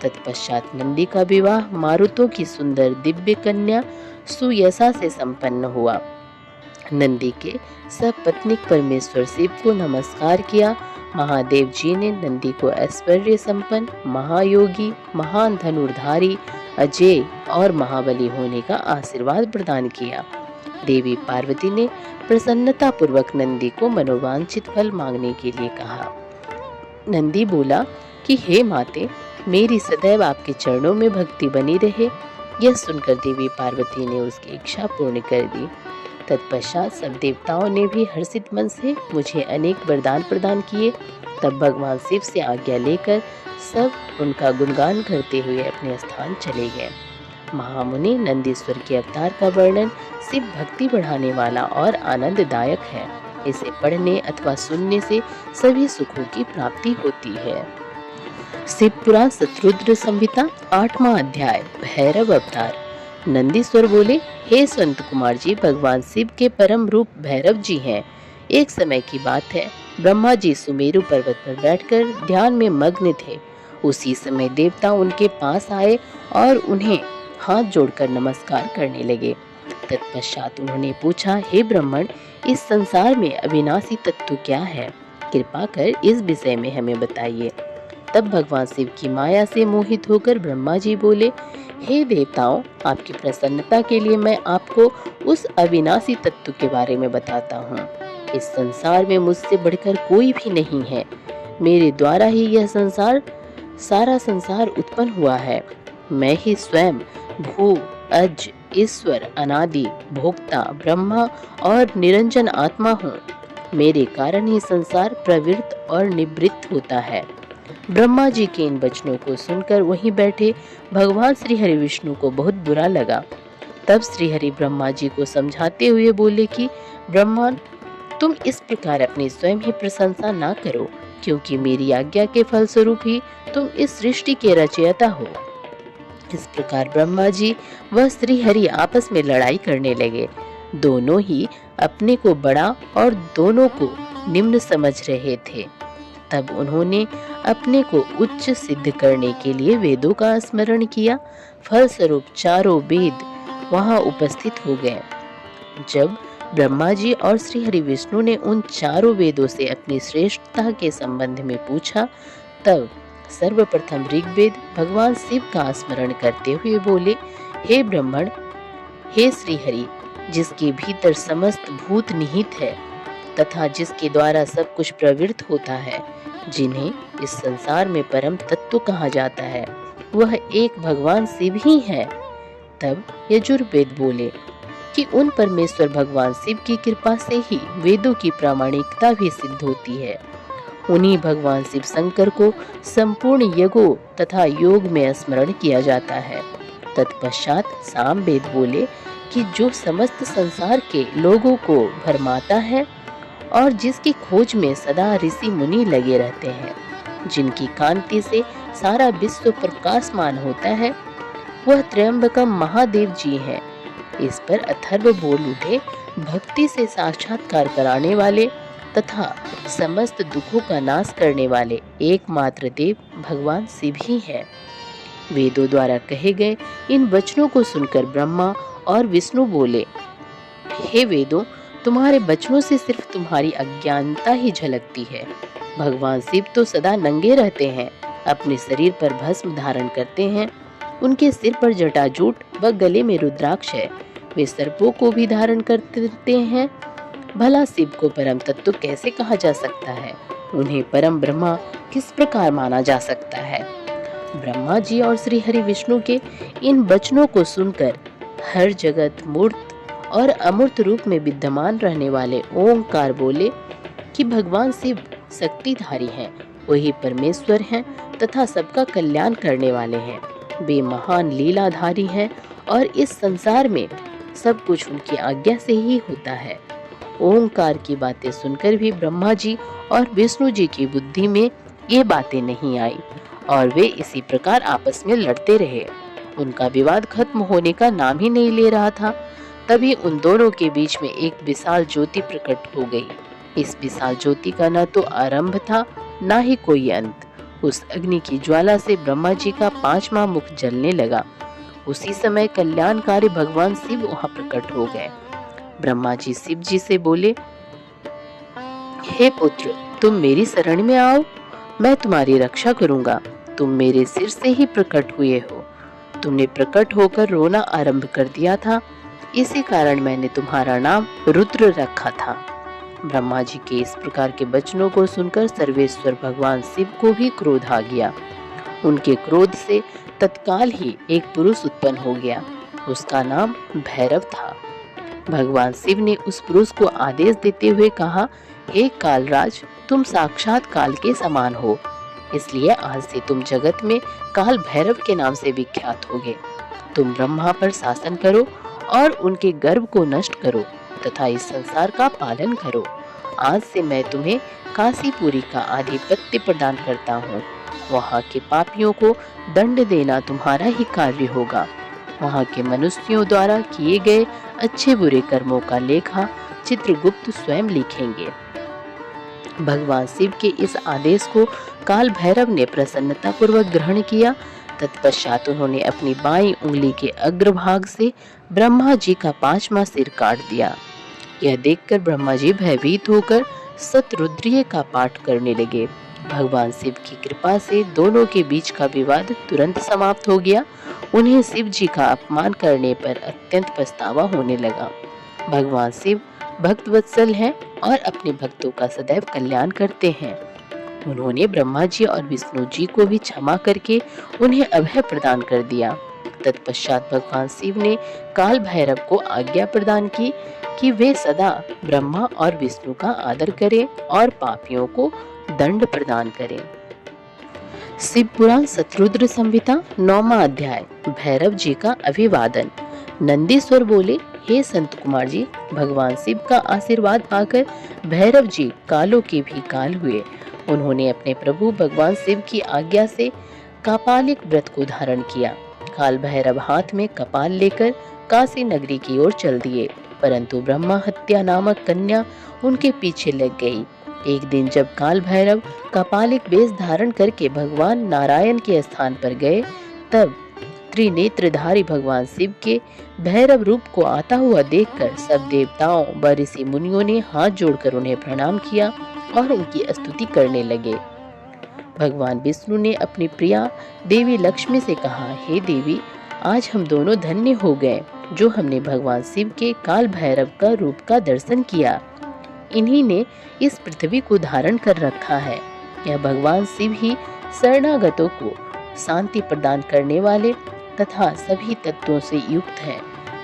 तत्पश्चात नंदी का विवाह मारुतों की सुंदर दिव्य कन्या सुयसा से संपन्न हुआ। नंदी के सपत्नीक परमेश्वर शिव को नमस्कार किया। महादेव जी ने नंदी को ऐश्वर्य संपन्न, महायोगी, महान धनुर्धारी, अजय और महाबली होने का आशीर्वाद प्रदान किया। देवी पार्वती ने प्रसन्नता पूर्वक नंदी को मनोवांछित फल मांगने के लिए कहा। नंदी बोला कि हे माते, मेरी सदैव आपके चरणों में भक्ति बनी रहे। यह सुनकर देवी पार्वती ने उसकी इच्छा पूर्ण कर दी। तत्पश्चात सब देवताओं ने भी हर्षित मन से मुझे अनेक वरदान प्रदान किए। तब भगवान शिव से आज्ञा लेकर सब उनका गुणगान करते हुए अपने स्थान चले गए। महामुनि नंदीश्वर के अवतार का वर्णन शिव भक्ति बढ़ाने वाला और आनंददायक है। इसे पढ़ने अथवा सुनने से सभी सुखों की प्राप्ति होती है। शिव पुराण शत्रुद्र संहिता 8वां अध्याय भैरव अवतार। नंदीश्वर बोले, हे संत कुमार जी, भगवान शिव के परम रूप भैरव जी हैं। एक समय की बात है, ब्रह्मा जी सुमेरु पर्वत पर बैठकर ध्यान में मग्न थे। उसी समय देवता उनके पास आए और उन्हें हाथ जोड़कर नमस्कार करने लगे। तत्पश्चात उन्होंने पूछा, हे ब्राह्मण, इस संसार में अविनाशी तत्व क्या है? कृपा कर इस विषय में हमें बताइए। तब भगवान शिव की माया से मोहित होकर ब्रह्मा जी बोले, हे देवताओं, आपकी प्रसन्नता के लिए मैं आपको उस अविनाशी तत्व के बारे में बताता हूँ। इस संसार में मुझसे बढ़कर कोई भी नहीं है। मेरे द्वारा ही यह सारा संसार उत्पन्न हुआ है। मैं ही स्वयं भू, अज, ईश्वर, अनादि, भोक्ता, ब्रह्मा और निरंजन आत्मा हूँ। मेरे कारण ही संसार प्रवृत्त और निवृत्त होता है। ब्रह्मा जी के इन वचनों को सुनकर वहीं बैठे भगवान श्री हरि विष्णु को बहुत बुरा लगा। तब श्री हरि ब्रह्मा जी को समझाते हुए बोले कि ब्रह्मा, तुम इस प्रकार अपनी स्वयं ही प्रशंसा ना करो, क्योंकि मेरी आज्ञा के फलस्वरूप ही तुम इस सृष्टि के रचयिता हो। इस प्रकार ब्रह्मा जी व श्री हरि आपस में लड़ाई करने लगे। दोनों ही अपने को बड़ा और दोनों को निम्न समझ रहे थे। तब उन्होंने अपने को उच्च सिद्ध करने के लिए वेदों का स्मरण किया। फलस्वरूप चारों वेद वहां उपस्थित हो गए। जब ब्रह्मा जी और श्री हरि विष्णु ने उन चारों वेदों से अपनी श्रेष्ठता के संबंध में पूछा, तब सर्वप्रथम ऋग्वेद भगवान शिव का स्मरण करते हुए बोले, हे ब्राह्मण, हे श्री हरि, जिसके भीतर समस्त भूत निहित है तथा जिसके द्वारा सब कुछ प्रवृत्त होता है, जिन्हें इस संसार में परम तत्व कहा जाता है, वह एक भगवान शिव ही है। तब यजुर्वेद बोले कि उन परमेश्वर भगवान शिव की कृपा से ही वेदों की प्रामाणिकता भी सिद्ध होती है। उन्हीं भगवान शिव शंकर को संपूर्ण यज्ञों तथा योग में स्मरण किया जाता है। तत्पश्चात सामवेद बोले कि जो समस्त संसार के लोगों को भरमाता है और जिसकी खोज में सदा ऋषि मुनि लगे रहते हैं, जिनकी कांति से सारा विश्व प्रकाशमान होता है, वह त्र्यंबकम महादेव जी हैं। इस पर अथर्व बोल उठे, भक्ति से साक्षात्कार कराने वाले तथा समस्त दुखों का नाश करने वाले एकमात्र देव भगवान शिव ही है। वेदों द्वारा कहे गए इन वचनों को सुनकर ब्रह्मा और विष्णु बोले, हे वेदों, तुम्हारे वचनों से सिर्फ तुम्हारी अज्ञानता ही झलकती है। भगवान शिव तो सदा नंगे रहते हैं, अपने शरीर पर भस्म धारण करते हैं। उनके सिर पर जटाजूट व गले में रुद्राक्ष है। वे सर्पों को भी धारण करते हैं। भला शिव को परम तत्व कैसे कहा जा सकता है? उन्हें परम ब्रह्मा किस प्रकार माना जा सकता है? ब्रह्मा जी और श्री हरि विष्णु के इन वचनों को सुनकर हर जगत मूर्त और अमूर्त रूप में विद्यमान रहने वाले ओंकार बोले कि भगवान शिव शक्तिधारी हैं, वही परमेश्वर हैं तथा सबका कल्याण करने वाले हैं। वे महान लीलाधारी हैं और इस संसार में सब कुछ उनकी आज्ञा से ही होता है। ओंकार की बातें सुनकर भी ब्रह्मा जी और विष्णु जी की बुद्धि में ये बातें नहीं आई और वे इसी प्रकार आपस में लड़ते रहे। उनका विवाद खत्म होने का नाम ही नहीं ले रहा था। तभी उन दोनों के बीच में एक विशाल ज्योति प्रकट हो गई। इस विशाल ज्योति का न तो आरंभ था, ना ही कोई अंत। उस अग्नि की ज्वाला से ब्रह्मा जी का 5वां मुख जलने लगा। उसी समय कल्याणकारी भगवान शिव वहां प्रकट हो गए। ब्रह्मा जी शिव जी से बोले, हे पुत्र, तुम मेरी शरण में आओ, मैं तुम्हारी रक्षा करूंगा। तुम मेरे सिर से ही प्रकट हुए हो। तुमने प्रकट होकर रोना आरंभ कर दिया था, इसी कारण मैंने तुम्हारा नाम रुद्र रखा था। ब्रह्मा जी के इस प्रकार के वचनों को सुनकर सर्वेश्वर भगवान शिव को भी क्रोध आ गया। उनके क्रोध से तत्काल ही एक पुरुष उत्पन्न हो गया। उसका नाम भैरव था। भगवान शिव ने उस पुरुष को आदेश देते हुए कहा, हे कालराज, तुम साक्षात काल के समान हो, इसलिए आज से तुम जगत में काल भैरव के नाम से विख्यात होगे। तुम ब्रह्मा पर शासन करो और उनके गर्भ को नष्ट करो तथा इस संसार का पालन करो। आज से मैं तुम्हें काशीपुरी का आधिपत्य प्रदान करता हूँ। वहाँ के पापियों को दंड देना तुम्हारा ही कार्य होगा। वहाँ के मनुष्यों द्वारा किए गए अच्छे बुरे कर्मों का लेखा चित्रगुप्त स्वयं लिखेंगे। भगवान शिव के इस आदेश को काल भैरव ने प्रसन्नता पूर्वक ग्रहण किया। तत्पश्चात उन्होंने अपनी बाईं उंगली के अग्रभाग से ब्रह्मा जी का 5वां सिर काट दिया। यह देखकर ब्रह्मा जी भयभीत होकर शतरुद्रीय का पाठ करने लगे। भगवान शिव की कृपा से दोनों के बीच का विवाद तुरंत समाप्त हो गया। उन्हें शिव जी का अपमान करने पर अत्यंत पछतावा होने लगा। भगवान शिव भक्त वत्सल हैं और अपने भक्तों का सदैव कल्याण करते हैं। उन्होंने ब्रह्मा जी और विष्णु जी को भी क्षमा करके उन्हें अभय प्रदान कर दिया। तत्पश्चात भगवान शिव ने काल भैरव को आज्ञा प्रदान की कि वे सदा ब्रह्मा और विष्णु का आदर करें और पापियों को दंड प्रदान करें। शिव पुराण शतरुद्र संहिता 9वां अध्याय। भैरव जी का अभिवादन। नंदीश्वर बोले, हे संत कुमार जी, भगवान शिव का आशीर्वाद पाकर भैरव जी कालों के भी काल हुए। उन्होंने अपने प्रभु भगवान शिव की आज्ञा से कापालिक व्रत को धारण किया। काल भैरव हाथ में कपाल लेकर काशी नगरी की ओर चल दिए, परंतु ब्रह्मा हत्या नामक कन्या उनके पीछे लग गई। एक दिन जब काल भैरव कपालिक वेश धारण करके भगवान नारायण के स्थान पर गए, तब त्रिनेत्रधारी भगवान शिव के भैरव रूप को आता हुआ देखकर सब देवताओं व ऋषि मुनियों ने हाथ जोड़कर उन्हें प्रणाम किया और उनकी स्तुति करने लगे। भगवान विष्णु ने अपनी प्रिया देवी लक्ष्मी से कहा, हे देवी, आज हम दोनों धन्य हो गए जो हमने भगवान शिव के काल भैरव का रूप का दर्शन किया। इन्हीं ने इस पृथ्वी को धारण कर रखा है। यह भगवान शिव ही शरणागतों को शांति प्रदान करने वाले तथा सभी तत्वों से युक्त है।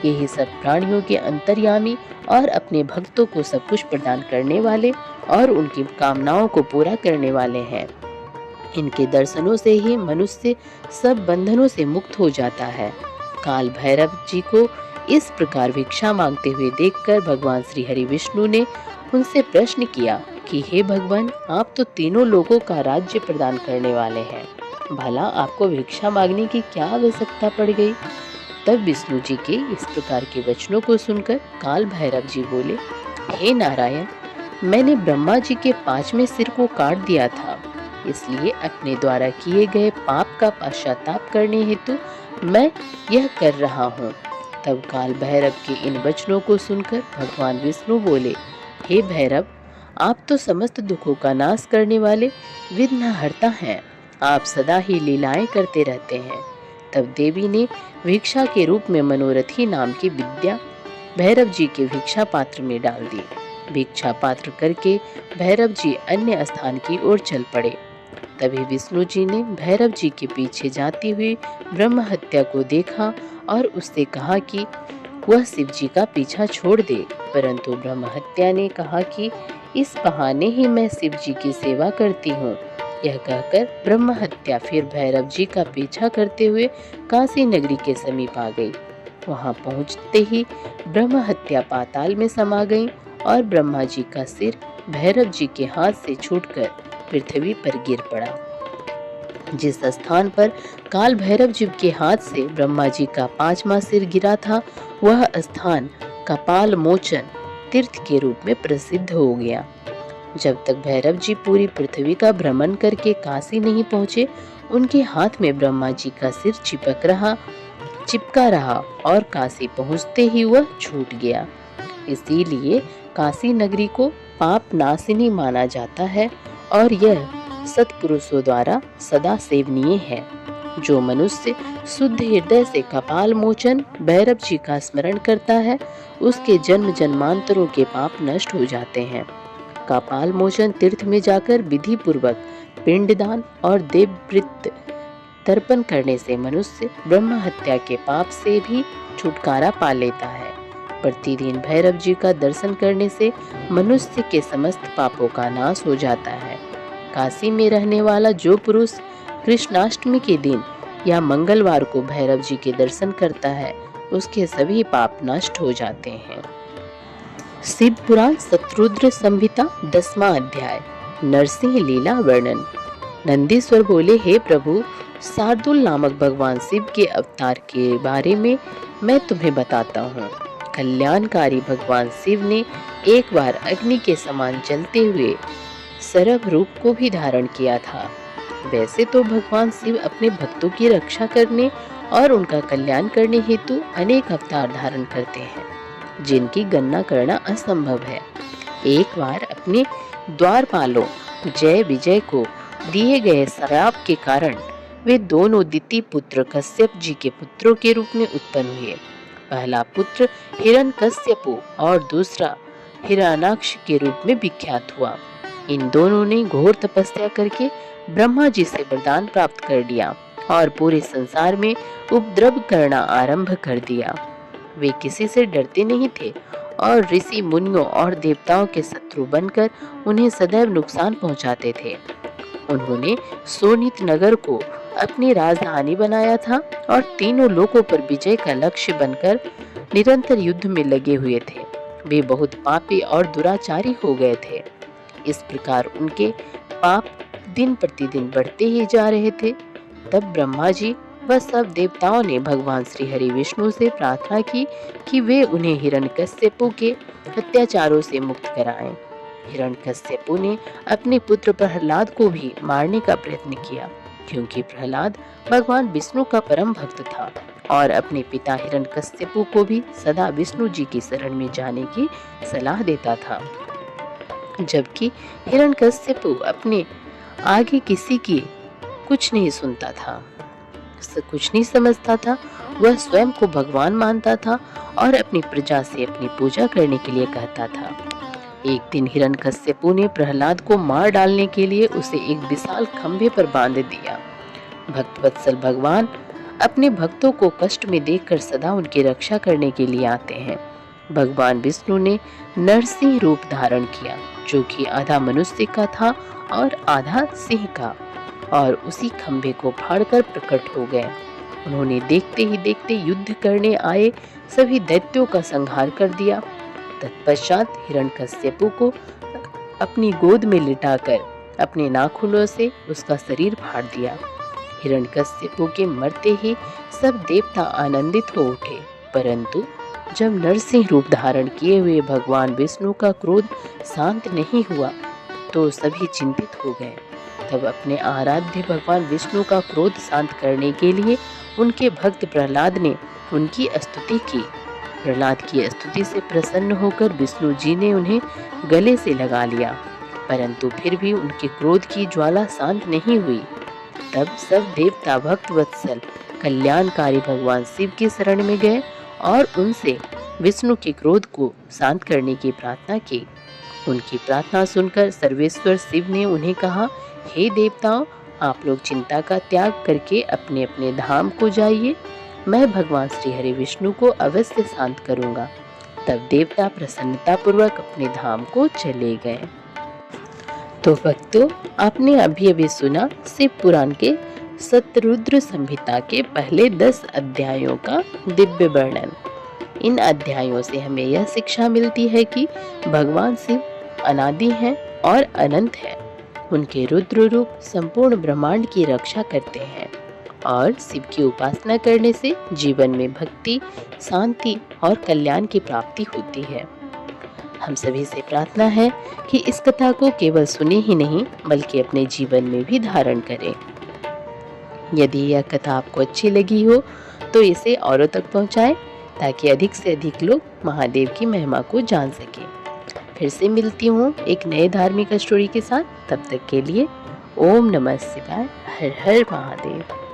यही सब प्राणियों के अंतर्यामी और अपने भक्तों को सब कुछ प्रदान करने वाले और उनकी कामनाओं को पूरा करने वाले हैं। इनके दर्शनों से ही मनुष्य सब बंधनों से मुक्त हो जाता है। काल भैरव जी को इस प्रकार भिक्षा मांगते हुए देखकर भगवान श्री हरि विष्णु ने उनसे प्रश्न किया कि हे भगवान, आप तो तीनों लोगों का राज्य प्रदान करने वाले हैं, भला आपको भिक्षा मांगने की क्या आवश्यकता पड़ गई? तब विष्णु जी के इस प्रकार के वचनों को सुनकर काल भैरव जी बोले, हे नारायण, मैंने ब्रह्मा जी के 5वें सिर को काट दिया था, इसलिए अपने द्वारा किए गए पाप का पश्चाताप करने हेतु मैं यह कर रहा हूँ। तब काल भैरव के इन वचनों को सुनकर भगवान विष्णु बोले, हे भैरव, आप तो समस्त दुखों का नाश करने वाले विघ्नहर्ता हैं। आप सदा ही लीलाएं करते रहते हैं। तब देवी ने भिक्षा के रूप में मनोरथी नाम की विद्या भैरव जी के भिक्षा पात्र में डाल दी। भिक्षा पात्र करके भैरव जी अन्य स्थान की ओर चल पड़े। तभी विष्णु जी ने भैरव जी के पीछे जाती हुई ब्रह्म हत्या को देखा और उससे कहा कि वह शिव जी का पीछा छोड़ दे, परंतु ब्रह्म हत्या ने कहा कि इस बहाने ही मैं शिव जी की सेवा करती हूँ। यह कहकर ब्रह्म हत्या फिर भैरव जी का पीछा करते हुए काशी नगरी के समीप आ गई। वहां पहुंचते ही ब्रह्म हत्या पाताल में समा गई और ब्रह्मा जी का सिर भैरव जी के हाथ से छूटकर पृथ्वी पर गिर पड़ा। जिस स्थान पर काल भैरव जी के हाथ से ब्रह्मा जी का 5वां सिर गिरा था, वह स्थान कपाल मोचन तीर्थ के रूप में प्रसिद्ध हो गया। जब तक भैरव जी पूरी पृथ्वी का भ्रमण करके काशी नहीं पहुँचे, उनके हाथ में ब्रह्मा जी का सिर चिपका रहा और काशी पहुँचते ही वह छूट गया। इसीलिए काशी नगरी को पाप नाशिनी माना जाता है और यह सत्पुरुषों द्वारा सदा सेवनीय है। जो मनुष्य शुद्ध हृदय से कपाल मोचन भैरव जी का स्मरण करता है, उसके जन्म जन्मांतरों के पाप नष्ट हो जाते हैं। कपाल मोचन तीर्थ में जाकर विधि पूर्वक पिंडदान और देववृत्त तर्पण करने से मनुष्य ब्रह्म हत्या के पाप से भी छुटकारा पा लेता है। प्रतिदिन भैरव जी का दर्शन करने से मनुष्य के समस्त पापों का नाश हो जाता है। काशी में रहने वाला जो पुरुष कृष्णाष्टमी के दिन या मंगलवार को भैरव जी के दर्शन करता है, उसके सभी पाप नष्ट हो जाते हैं। शिव पुराण शत्रुद्र संहिता 10वां अध्याय नरसिंह लीला वर्णन। नंदीश्वर बोले, हे प्रभु, शार्दुल नामक भगवान शिव के अवतार के बारे में मैं तुम्हें बताता हूँ। कल्याणकारी भगवान शिव ने एक बार अग्नि के समान जलते हुए सरभ रूप को भी धारण किया था। वैसे तो भगवान शिव अपने भक्तों की रक्षा करने और उनका कल्याण करने हेतु अनेक अवतार धारण करते हैं, जिनकी गणना करना असंभव है। एक बार अपने द्वारपालों जय विजय को दिए गए श्राप के कारण वे दोनों द्वितीय पुत्र कश्यप जी के पुत्रों के रूप में उत्पन्न हुए। पहला पुत्र हिरण्यकश्यपु और दूसरा हिरण्याक्ष के रूप में विख्यात हुआ। इन दोनों ने घोर तपस्या करके ब्रह्मा जी से वरदान प्राप्त कर लिया और पूरे संसार में उपद्रव करना आरंभ कर दिया। वे किसी से डरते नहीं थे और ऋषि मुनियों और देवताओं के शत्रु बनकर उन्हें सदैव नुकसान पहुंचाते थे। उन्होंने सोनित नगर को अपनी राजधानी बनाया था और तीनों लोकों पर विजय का लक्ष्य बनकर निरंतर युद्ध में लगे हुए थे। वे बहुत पापी और दुराचारी हो गए थे। इस प्रकार उनके पाप दिन प्रतिदिन बढ़ते ही जा रहे थे। तब ब्रह्मा जी व सब देवताओं ने भगवान श्री हरि विष्णु से प्रार्थना की कि वे उन्हें हिरण्यकश्यपु के अत्याचारों से मुक्त कराएं। हिरण्यकश्यपु ने अपने पुत्र प्रहलाद को भी मारने का प्रयत्न किया, क्योंकि प्रहलाद भगवान विष्णु का परम भक्त था और अपने पिता हिरण्यकश्यपु को भी सदा विष्णु जी की शरण में जाने की सलाह देता था। जबकि हिरण्यकश्यपु अपने आगे किसी की कुछ नहीं सुनता था, कुछ नहीं समझता था। वह स्वयं को भगवान मानता था और अपनी प्रजा से अपनी पूजा करने के लिए कहता था। एक दिन हिरण्यकश्यपु ने प्रहलाद को मार डालने के लिए उसे एक विशाल खंभे पर बांध दिया। भक्तवत्सल भगवान अपने भक्तों को कष्ट में देखकर सदा उनकी रक्षा करने के लिए आते हैं। भगवान विष्णु ने नरसिंह रूप धारण किया, जो कि आधा मनुष्य का था और आधा सिंह का, और उसी खंभे को फाड़कर प्रकट हो गए। उन्होंने देखते ही देखते युद्ध करने आए सभी दैत्यों का संहार कर दिया। तत्पश्चात हिरण्यकश्यपु को अपनी गोद में लिटाकर अपने नाखूनों से उसका शरीर फाड़ दिया। हिरण्यकश्यपु के मरते ही सब देवता आनंदित हो उठे, परंतु जब नरसिंह रूप धारण किए हुए भगवान विष्णु का क्रोध शांत नहीं हुआ तो सभी चिंतित हो गए। तब अपने आराध्य भगवान विष्णु का क्रोध शांत करने के लिए उनके भक्त प्रहलाद ने उनकी स्तुति की। प्रहलाद की स्तुति से प्रसन्न होकर विष्णु जी ने उन्हें गले से लगा लिया, परंतु फिर भी उनके क्रोध की ज्वाला शांत नहीं हुई। तब सब देवता भक्त वत्सल कल्याणकारी भगवान शिव की शरण में गए और उनसे विष्णु के क्रोध को शांत करने की प्रार्थना की। उनकी प्रार्थना सुनकर सर्वेश्वर शिव ने उन्हें कहा, हे देवताओं, आप लोग चिंता का त्याग करके अपने अपने धाम को जाइए। मैं भगवान श्री हरि विष्णु को अवश्य शांत करूंगा। तब देवता प्रसन्नता पूर्वक अपने धाम को चले गए। तो भक्तों, आपने अभी अभी सुना शिव पुराण के शतरुद्र संहिता के पहले 10 अध्यायों का दिव्य वर्णन। इन अध्यायों से हमें यह शिक्षा मिलती है कि भगवान शिव अनादि हैं और अनंत है। उनके रुद्र रूप संपूर्ण ब्रह्मांड की रक्षा करते हैं और शिव की उपासना करने से जीवन में भक्ति, शांति और कल्याण की प्राप्ति होती है। हम सभी से प्रार्थना है कि इस कथा को केवल सुने ही नहीं बल्कि अपने जीवन में भी धारण करें। यदि यह कथा आपको अच्छी लगी हो तो इसे औरों तक पहुंचाएं ताकि अधिक से अधिक लोग महादेव की महिमा को जान सकें। फिर से मिलती हूँ एक नए धार्मिक स्टोरी के साथ। तब तक के लिए ओम नमः शिवाय, हर हर महादेव।